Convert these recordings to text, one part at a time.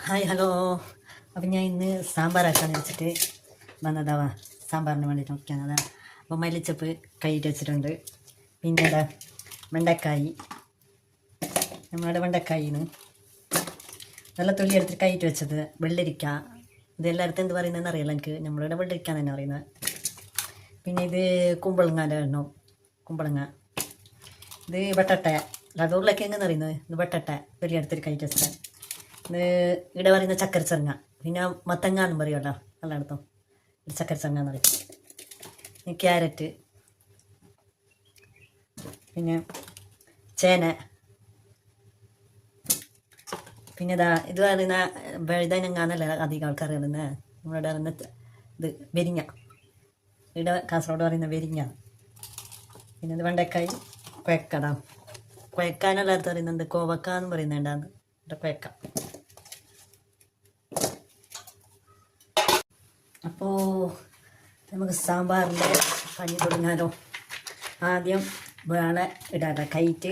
Hi hello. അപ്പം ഞാൻ ഇന്ന് സാമ്പാറാക്കാന്ന് വെച്ചിട്ട് വന്നതാവാ. സാമ്പാറിന് വേണ്ടിയിട്ട് നോക്കിയാൽ അപ്പോൾ മല്ലിച്ചപ്പ് കൈയിട്ട് വെച്ചിട്ടുണ്ട്. പിന്നെ വെണ്ടക്കായി, നമ്മുടെ വെണ്ടക്കായിന് നല്ല തൊലി എടുത്തിട്ട് കൈയിട്ട് വെച്ചത്. വെള്ളരിക്ക, ഇതെല്ലായിടത്തും എന്ത് പറയുന്നതെന്ന് അറിയില്ല എനിക്ക്, നമ്മളിവിടെ വെള്ളരിക്ക തന്നെ പറയുന്നത്. പിന്നെ ഇത് കുമ്പളങ്ങാൻ്റെ എണ്ണോ, കുമ്പളങ്ങ. ഇത് ബട്ടട്ട, അത് ഉരുളക്കിഴങ്ങെന്ന് പറയുന്നത്. ഇത് ബട്ടട്ട തൊലി എടുത്തിട്ട് കൈയിട്ട് വെച്ചത്. ഇത് ഇവിടെ പറയുന്ന ചക്കരച്ചെറങ്ങ. പിന്നെ മത്തങ്ങ എന്നും പറയുമല്ലോ എല്ലായിടത്തും, ചക്കരച്ചെറങ്ങ എന്ന് പറയും. പിന്നെ ക്യാരറ്റ്, പിന്നെ ചേന, പിന്നെ ഇത് പറയുന്ന വഴുതനങ്ങാന്നല്ല അധികം ആൾക്കാർ പറയുന്നത്. നമ്മളിവിടെ പറയുന്ന ഇത് വെരിങ്ങ, ഇവിടെ കാസർഗോഡ് പറയുന്ന വെരിങ്ങ. പിന്നെ ഇത് വെണ്ടക്കായി കുഴക്കട, കുഴക്കാനെല്ലായിടത്തും പറയുന്നുണ്ട് കോവക്ക എന്ന് പറയുന്നുണ്ടാന്ന്. ഇവിടെ കുഴക്ക. അപ്പോൾ നമുക്ക് സാമ്പാറിൻ്റെ പണി തുടങ്ങാനോ. ആദ്യം വേള ഇടാതെ കൈറ്റ്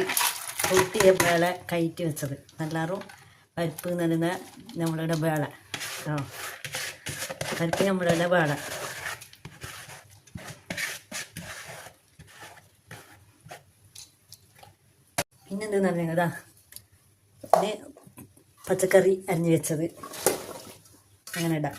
പൊട്ടിയ വേള കൈറ്റ് വെച്ചത്. എല്ലാവരും പരിപ്പ് നടുന്ന നമ്മളുടെ വേള. പരിപ്പ് നമ്മളുടെ വേള. പിന്നെന്തെന്ന് പറഞ്ഞാൽ പിന്നെ പച്ചക്കറി അരിഞ്ഞ് വെച്ചത് അങ്ങനെ ഇടാം.